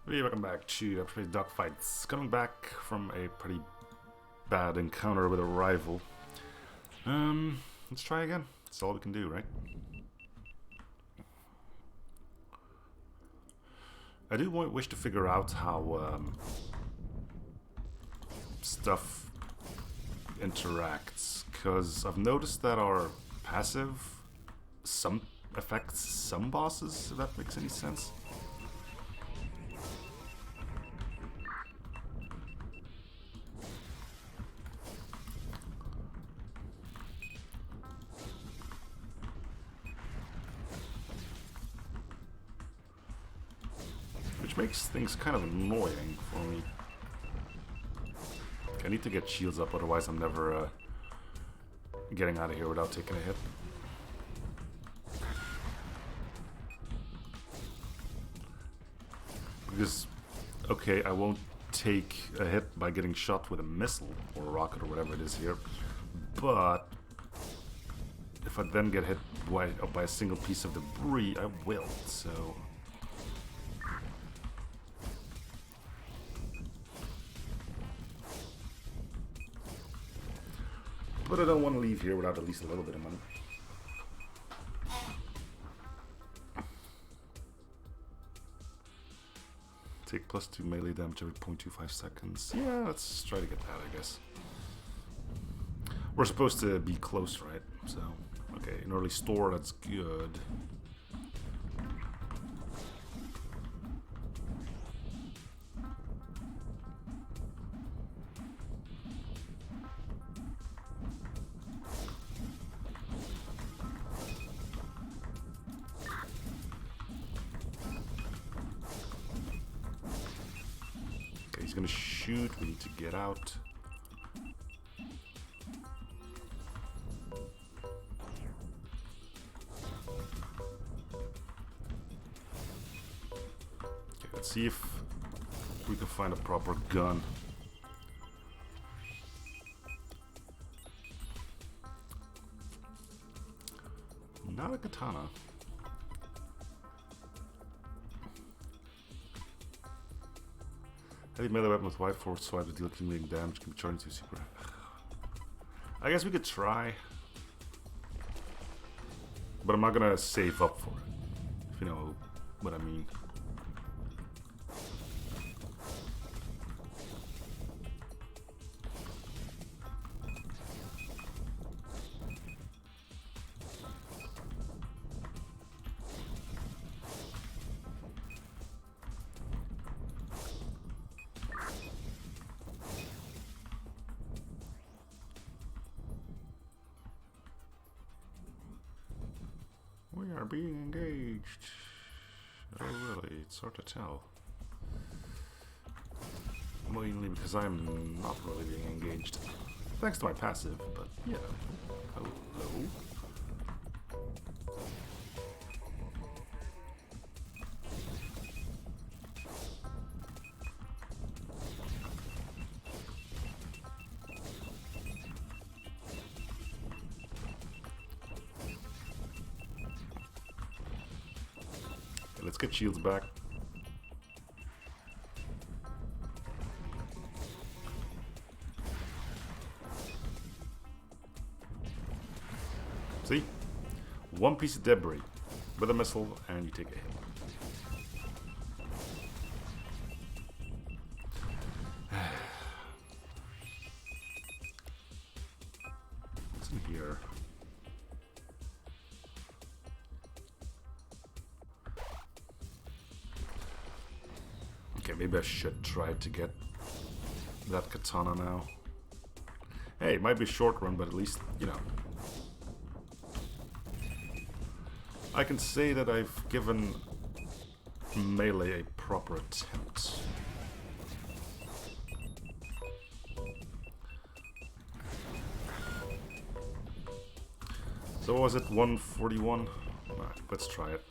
Hey, welcome back to Hyperspace Dogfights. Coming back from a pretty bad encounter with a rival. Let's try again. That's all we can do, right? I do wish to figure out how stuff interacts, because I've noticed that our passive affects some bosses, if that makes any sense. Which makes things kind of annoying for me. I need to get shields up, otherwise I'm never getting out of here without taking a hit. Because, okay, I won't take a hit by getting shot with a missile or a rocket or whatever it is here, but if I then get hit by a single piece of debris, I will, so... But I don't want to leave here without at least a little bit of money. Take +2 melee damage every 0.25 seconds. Yeah, let's try to get that, I guess. We're supposed to be close, right? So, okay, an early store, that's good. He's gonna shoot, we need to get out. Okay, let's see if we can find a proper gun. Not a katana. Heavy melee weapon with wide forward swipe to deal accumulating damage can be charged into super. I guess we could try, but I'm not gonna save up for it, if you know what I mean. We are being engaged. Oh really, it's hard to tell. Mainly because I'm not really being engaged. Thanks to my passive, but yeah. Hello? Let's get shields back. See? One piece of debris with a missile and you take a hit. What's in here? Okay, maybe I should try to get that katana now. Hey, it might be a short run, but at least, you know. I can say that I've given melee a proper attempt. So what was it, 141? Alright, let's try it.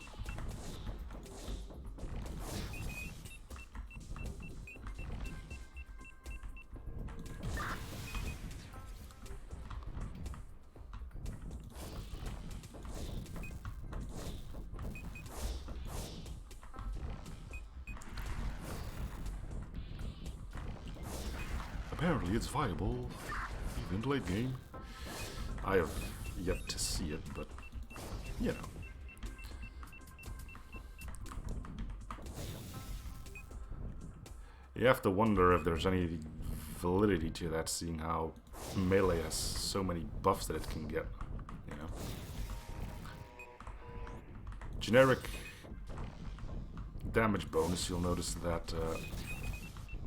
apparently it's viable even late game. I have yet to see it, but you know. You have to wonder if there's any validity to that, seeing how melee has so many buffs that it can get, you know. Generic damage bonus, you'll notice that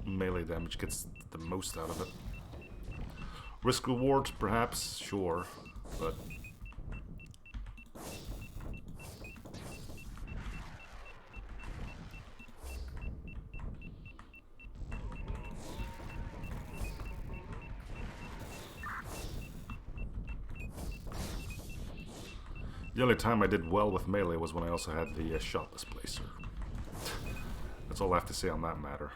melee damage gets the most out of it. Risk reward, perhaps, sure, but the only time I did well with melee was when I also had the shot displacer. That's all I have to say on that matter.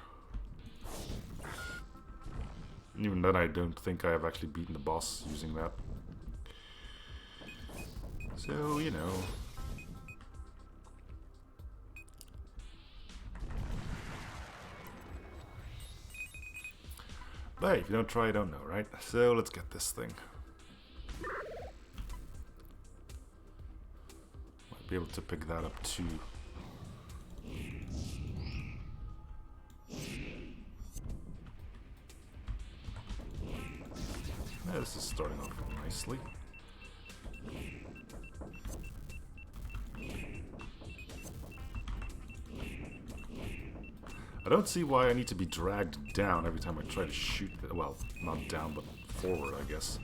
And even then, I don't think I have actually beaten the boss using that. So, you know. But hey, if you don't try, you don't know, right? So, let's get this thing. Might be able to pick that up too. Yeah, this is starting off nicely. I don't see why I need to be dragged down every time I try to shoot. Well, not down, but forward, I guess.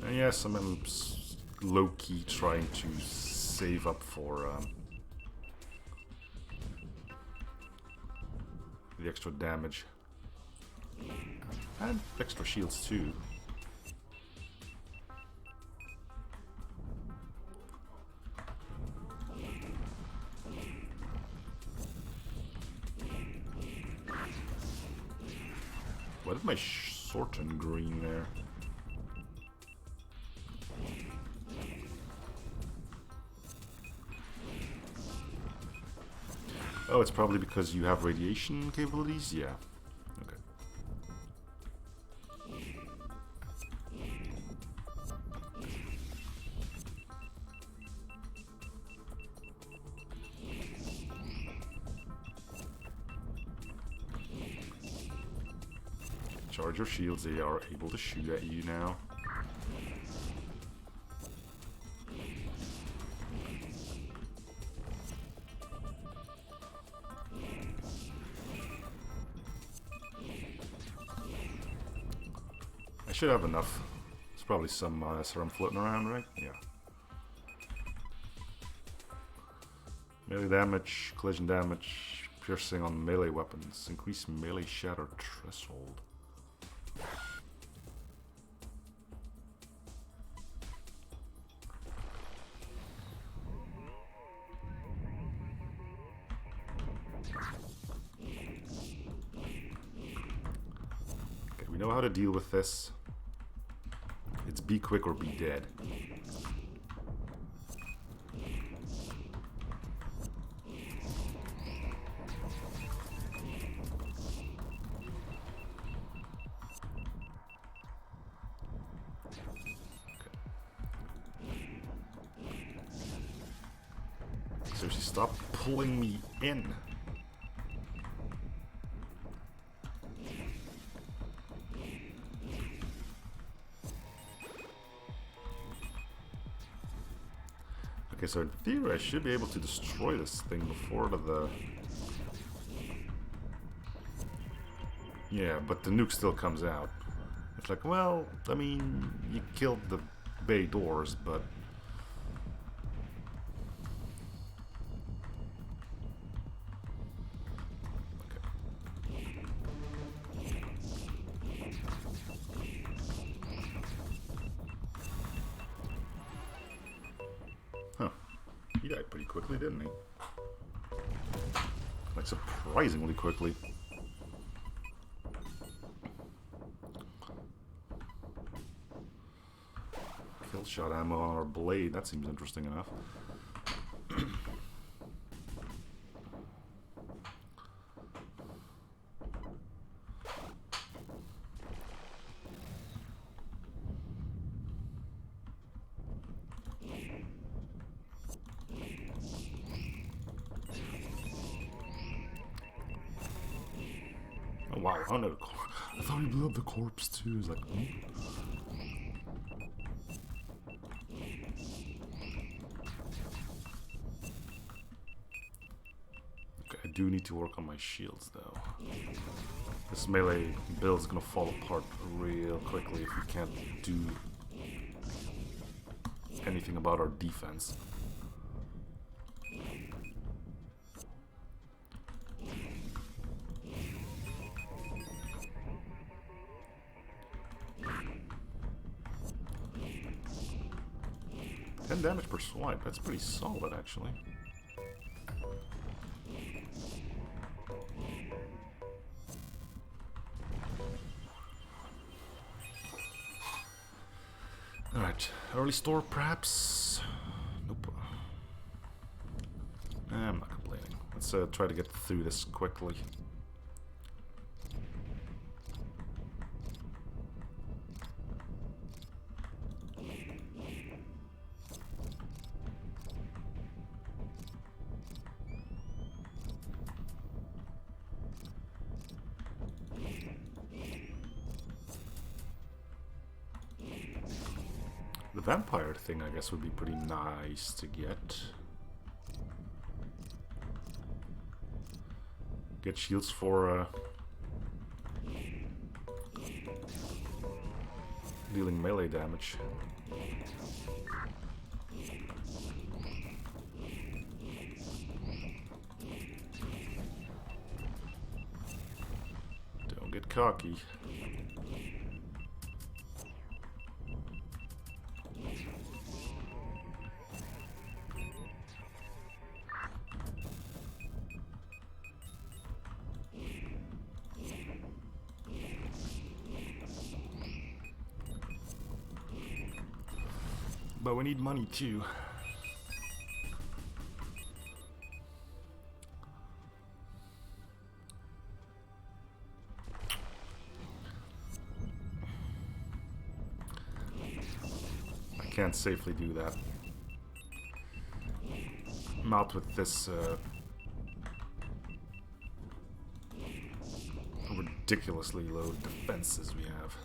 And yes, I'm low-key trying to save up for the extra damage. And extra shields too. Why did my sword turn green there? Oh, it's probably because you have radiation capabilities? Yeah. Okay. Charge your shields, they are able to shoot at you now. I should have enough. There's probably some SRM floating around, right? Yeah. Melee damage, collision damage, piercing on melee weapons, increase melee shatter threshold. Okay, we know how to deal with this. It's be quick or be dead. Seriously, stop pulling me in. Okay, so in theory I should be able to destroy this thing before the... Yeah, but the nuke still comes out. It's like, well, I mean, you killed the bay doors, but... Huh. He died pretty quickly, didn't he? Like, surprisingly quickly. shot ammo on our blade. That seems interesting enough. Oh wow, oh no, I thought he blew up the corpse too. It's like, Okay, I do need to work on my shields though. This melee build is gonna fall apart real quickly if we can't do anything about our defense. 10 damage per swipe, that's pretty solid actually. Alright, early store perhaps? Nope. I'm not complaining. Let's try to get through this quickly. The vampire thing, I guess, would be pretty nice to get. Get shields for dealing melee damage. Don't get cocky. But we need money too. I can't safely do that. Not with this ridiculously low defenses we have.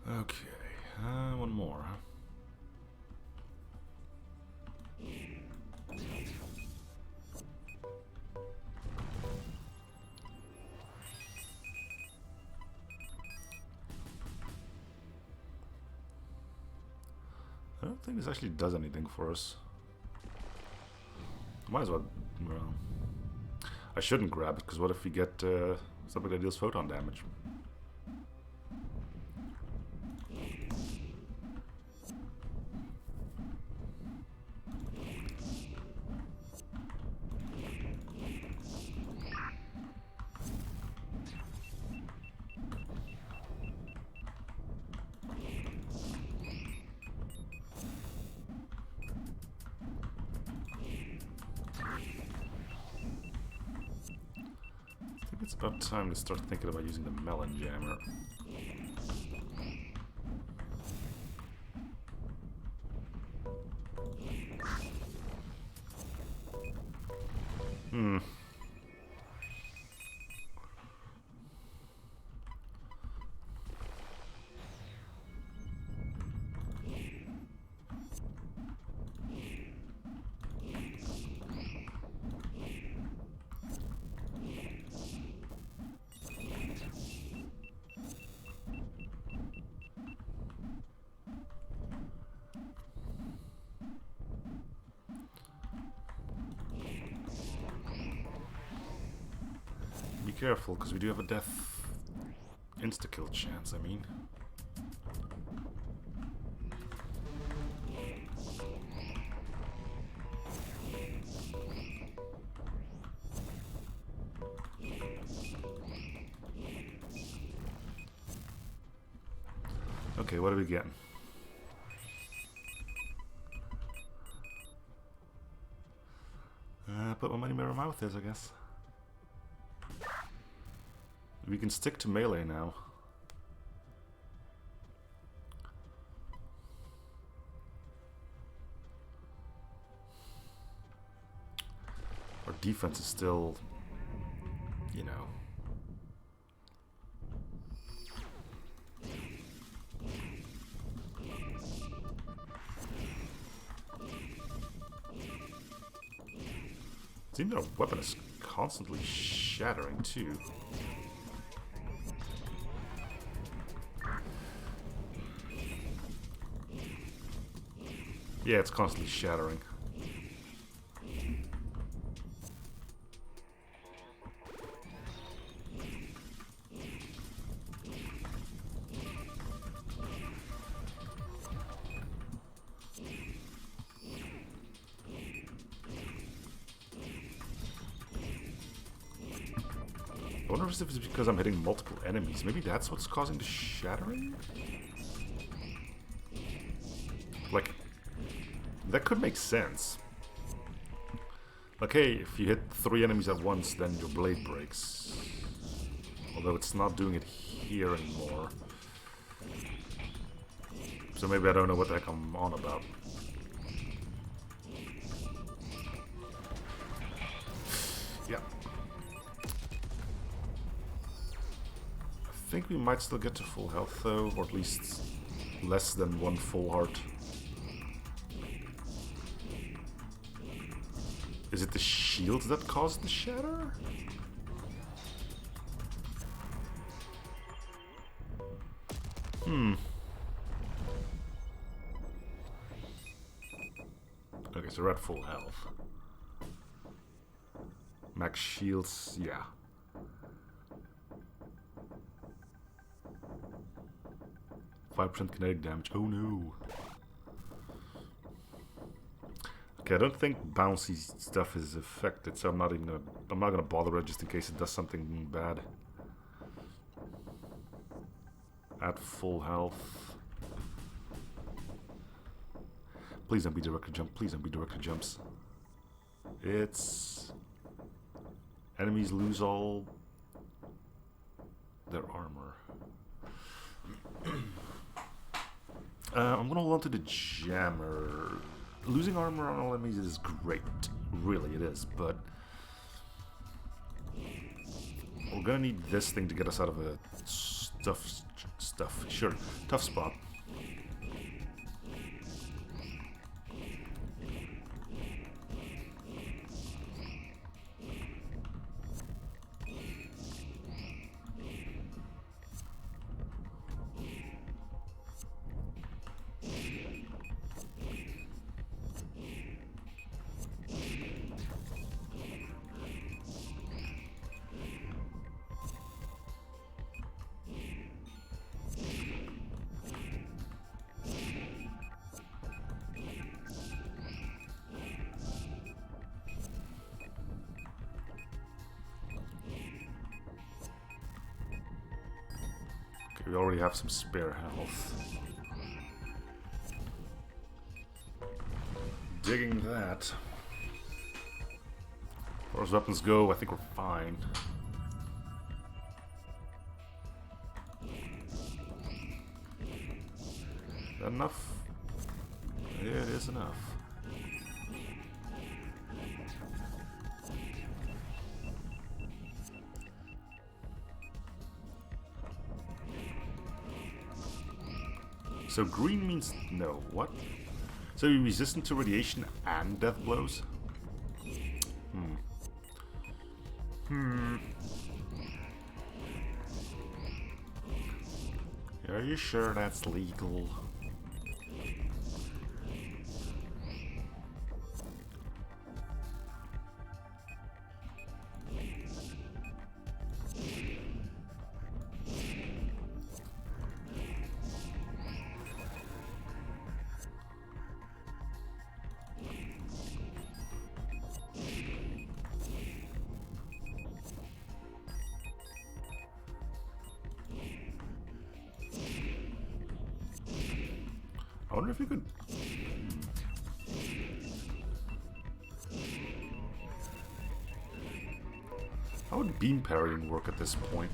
Okay, one more. I don't think this actually does anything for us. Might as well. Well, I shouldn't grab it, because what if we get something that deals photon damage? It's about time to start thinking about using the melon jammer. careful, because we do have a death insta-kill chance, I mean. Okay, what are we getting? Put my money where my mouth is, I guess. We can stick to melee now. Our defense is still, you know. It seems our weapon is constantly shattering too. Yeah, it's constantly shattering. I wonder if it's because I'm hitting multiple enemies. Maybe that's what's causing the shattering? Like, that could make sense. Like, hey, if you hit 3 enemies at once, then your blade breaks. Although it's not doing it here anymore. So maybe I don't know what the heck I'm on about. Yeah. I think we might still get to full health though, or at least less than 1 full heart. Is it the shield that caused the shatter? Okay, so we're at full health. Max shields, yeah. %5 kinetic damage. Oh no. Okay, I don't think bouncy stuff is affected, so I'm not gonna bother it just in case it does something bad. At full health. Please don't be directed jump. Please don't be directed jumps. It's enemies lose all their armor. I'm gonna hold on to the jammer. Losing armor on all enemies is great, really it is, but we're gonna need this thing to get us out of a tough spot. We already have some spare health. Digging that. As far as weapons go, I think we're fine. Is that enough? Yeah, it is enough. So green means no. What? So you're resistant to radiation and death blows? Are you sure that's legal? wonder if you could... How would beam parrying work at this point?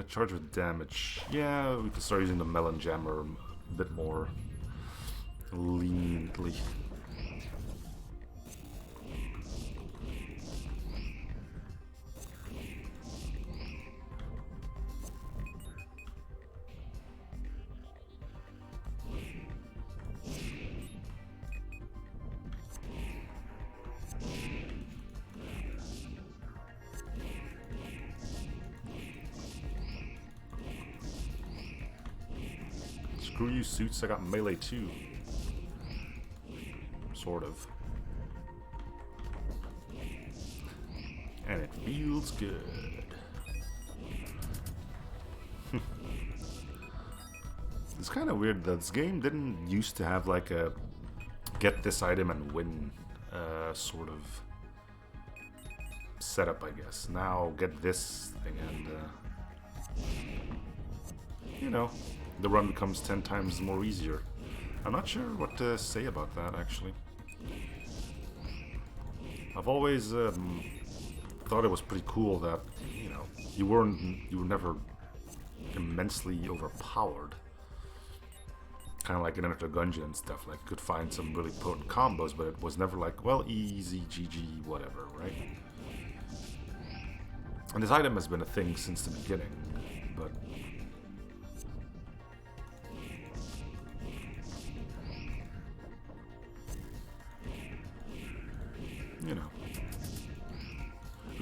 Charge with damage. Yeah, we could start using the melon jammer a bit more leniently. Screw you, suits. I got melee too. Sort of. And it feels good. It's kind of weird that this game didn't used to have like a get this item and win sort of setup, I guess. Now get this thing and you know, the run becomes 10 times more easier. I'm not sure what to say about that, actually. I've always thought it was pretty cool that, you know, you were never immensely overpowered. Kind of like in Enter Gungeon and stuff. Like, you could find some really potent combos, but it was never like, well, easy, GG, whatever, right? And this item has been a thing since the beginning, but... you know,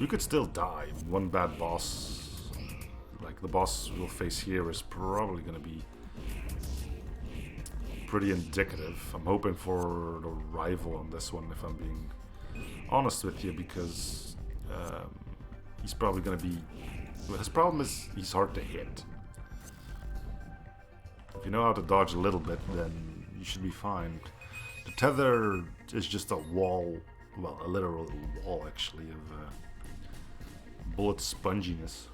we could still die. One bad boss, like the boss we'll face here, is probably going to be pretty indicative. I'm hoping for the rival on this one, if I'm being honest with you, because he's probably going to be... well, his problem is he's hard to hit. If you know how to dodge a little bit, then you should be fine. The tether is just a wall... well, a literal wall, actually, of bullet sponginess.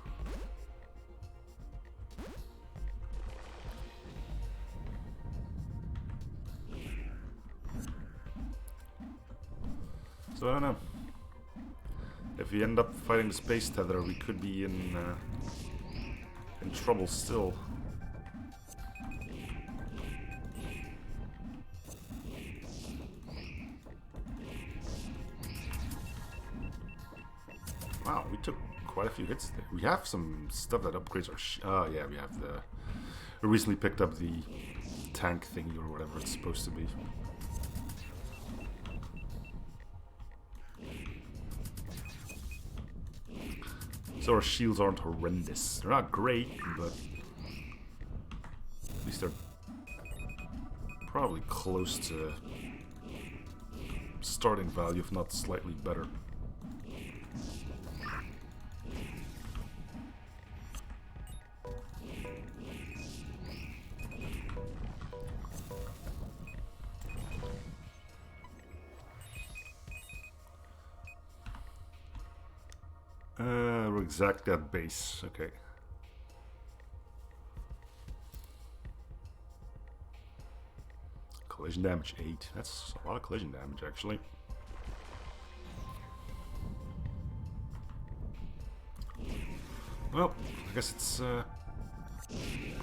So, I don't know. If we end up fighting the space tether, we could be in trouble still. Wow, we took quite a few hits there. We have some stuff that upgrades our yeah, we have the... we recently picked up the tank thingy or whatever it's supposed to be. So our shields aren't horrendous. They're not great, but... at least they're probably close to starting value, if not slightly better. We're exactly at base, okay. Collision damage 8. That's a lot of collision damage, actually. Well, I guess it's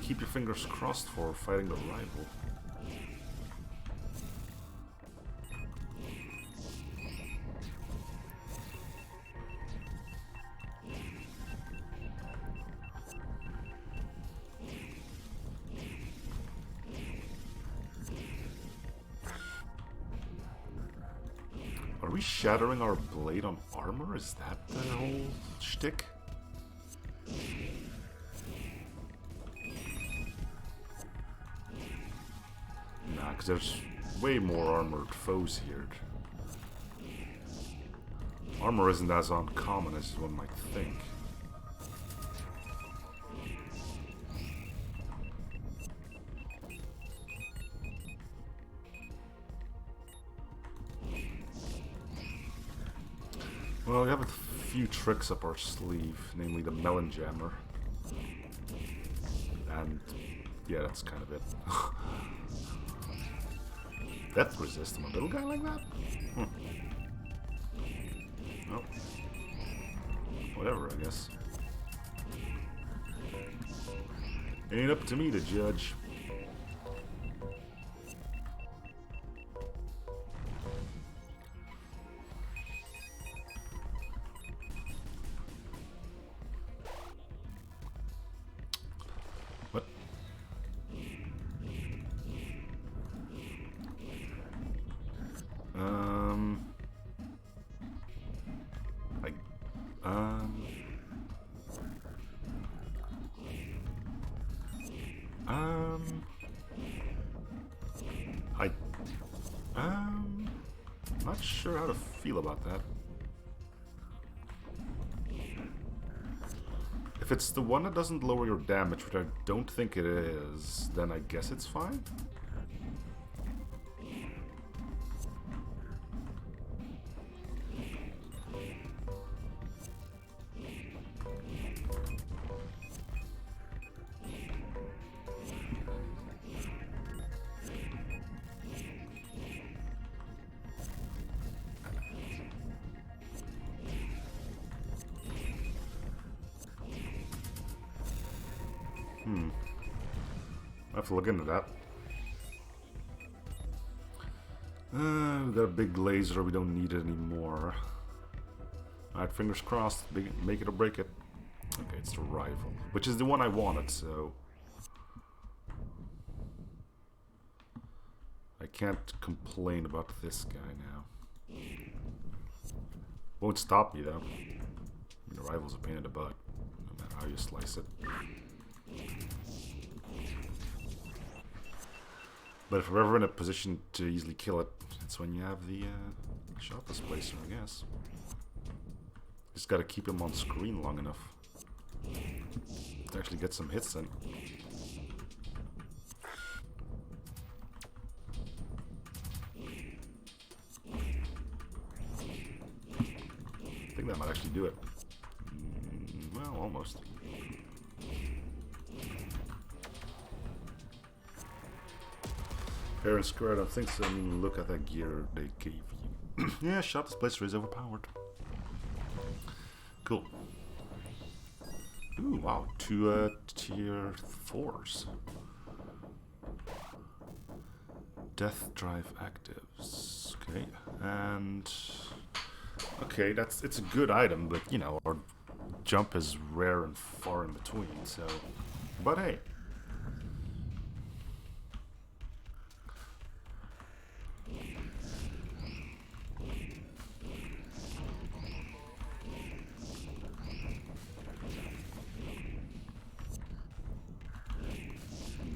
keep your fingers crossed for fighting the rival. Are we shattering our blade on armor? Is that the whole shtick? Nah, because there's way more armored foes here. Armor isn't as uncommon as one might think. Well, we have a few tricks up our sleeve, namely the melon jammer. And yeah, that's kind of it. Death resist from a little guy like that? Oh. Whatever, I guess. Ain't up to me to judge. What? Not sure how to feel about that. If it's the one that doesn't lower your damage, which I don't think it is, then I guess it's fine. I have to look into that. We got a big laser, we don't need it anymore. Alright, fingers crossed, make it or break it. Okay, it's the rifle, which is the one I wanted, so... I can't complain about this guy now. Won't stop me though. The rifle's a pain in the butt, no matter how you slice it. But if we're ever in a position to easily kill it, it's when you have the shot displacer, I guess. Just gotta keep him on screen long enough to actually get some hits in. I think that might actually do it. Well, almost. Fair and square, I don't think so. I mean, look at that gear they gave you. Yeah, shot displacer is overpowered. Cool. Ooh, wow. 2 tier 4s. Death drive actives. Okay, and... Okay, it's a good item, but, you know, our jump is rare and far in between, so... But hey.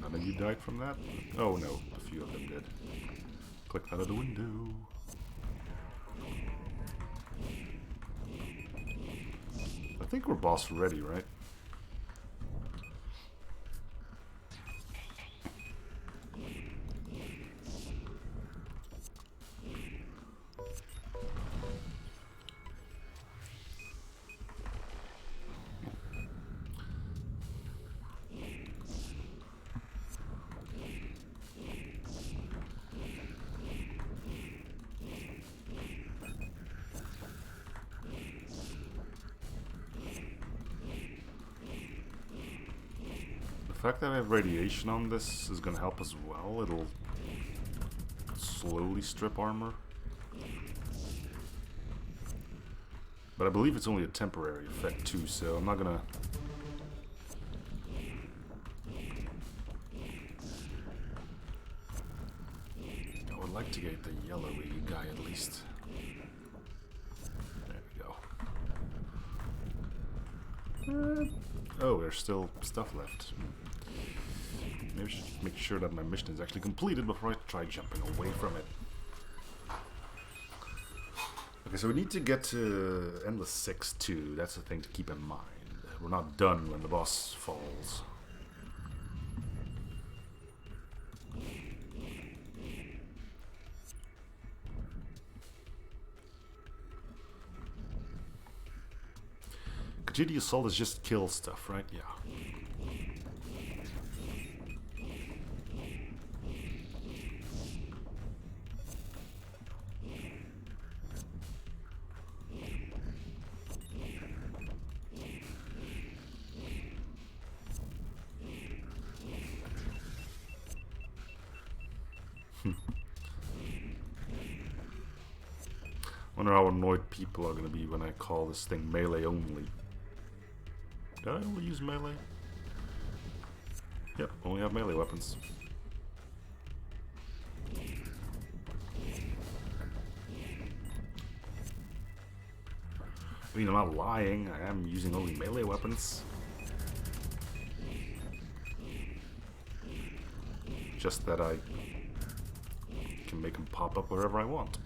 None of you died from that? Oh no, a few of them did. Click that out of the window. I think we're boss ready, right? The fact that I have radiation on this is going to help as well. It'll slowly strip armor. But I believe it's only a temporary effect too, so I'm not going to... I would like to get the yellowy guy at least. There we go. Oh, there's still stuff left. Maybe I should make sure that my mission is actually completed before I try jumping away from it. Okay, so we need to get to Endless 6 too. That's the thing to keep in mind. We're not done when the boss falls. GD assault is just kill stuff, right? Yeah. Wonder how annoyed people are going to be when I call this thing melee only. Did I only use melee? Yep, only have melee weapons. I mean, I'm not lying, I am using only melee weapons. Just that I can make them pop up wherever I want.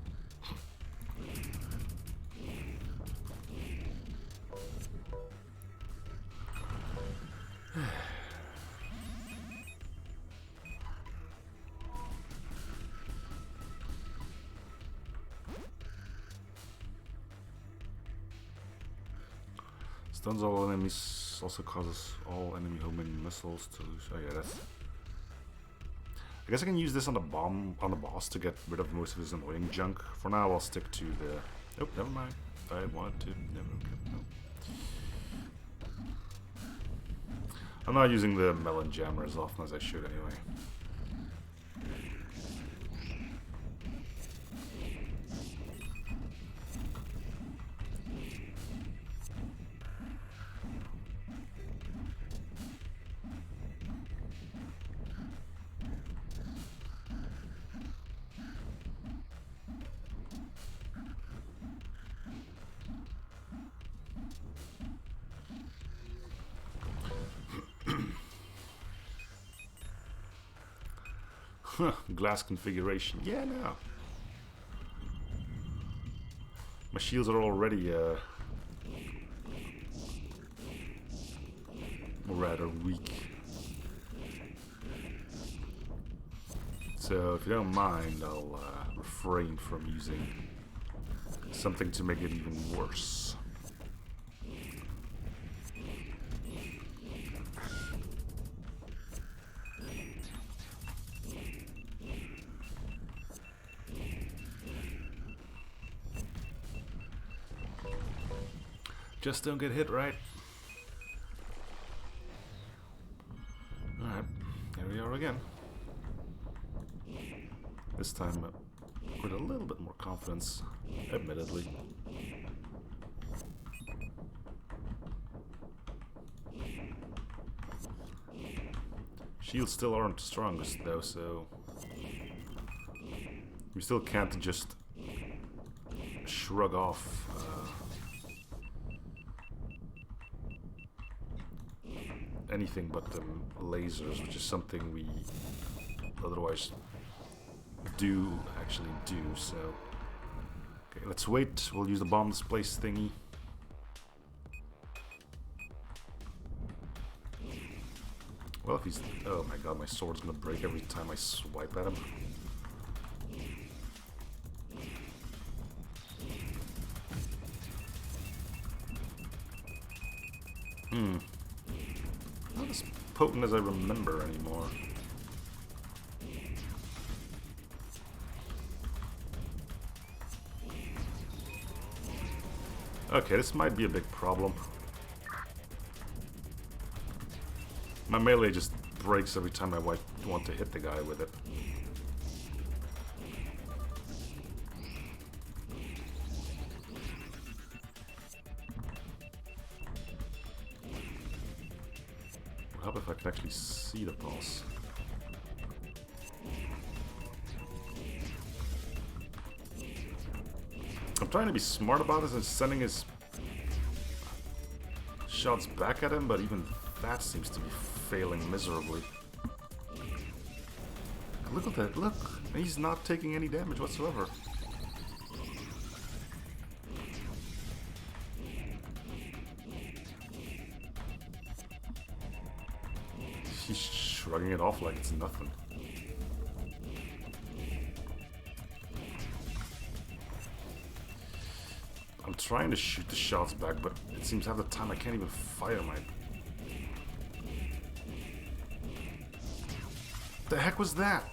Stuns all enemies, also causes all enemy homing missiles to lose. Oh yeah, that's... I guess I can use this on the boss to get rid of most of his annoying junk. For now, I'll stick to the... Oh, never mind. I wanted to... Never. No. I'm not using the melon jammer as often as I should anyway. Glass configuration. Yeah, no. My shields are already rather weak. So if you don't mind, I'll refrain from using something to make it even worse. Just don't get hit, right? Alright, here we are again. This time with a little bit more confidence, admittedly. Shields still aren't strongest though, so we still can't just shrug off anything but the lasers, which is something we otherwise actually do, so... Okay, let's wait. We'll use the bomb displace thingy. Well, if he's... Oh my god, my sword's gonna break every time I swipe at him. Not as potent as I remember anymore. Okay, this might be a big problem. My melee just breaks every time I want to hit the guy with it. Would help if I could actually see the boss. I'm trying to be smart about this and sending his shots back at him, but even that seems to be failing miserably. Look at that, look! He's not taking any damage whatsoever. He's shrugging it off like it's nothing. I'm trying to shoot the shots back, but It seems half the time I can't even fire my... The heck was that?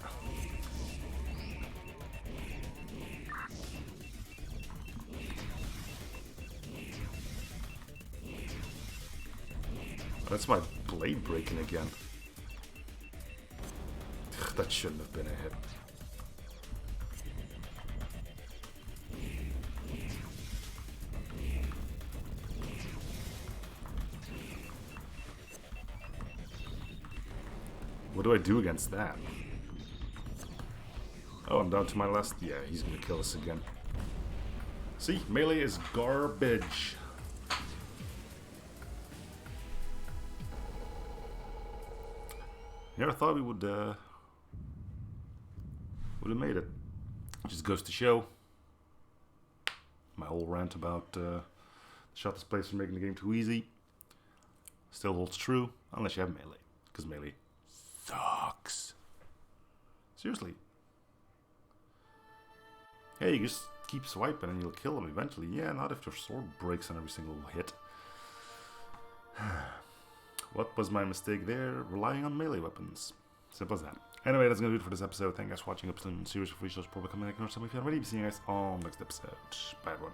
That's my blade breaking again. That shouldn't have been a hit. What do I do against that? Oh, I'm down to my last... Yeah, he's gonna kill us again. See, melee is garbage. Never thought we would have made it. Just goes to show. My whole rant about the shot displays for making the game too easy still holds true, unless you have melee. Because melee sucks. Seriously. Yeah, you just keep swiping and you'll kill them eventually. Yeah, not if your sword breaks on every single hit. What was my mistake there? Relying on melee weapons. Simple as that. Anyway, that's going to do it for this episode. Thank you guys for watching. Up to series of free shows probably coming. I can know some if you already. See you guys on next episode. Bye everyone.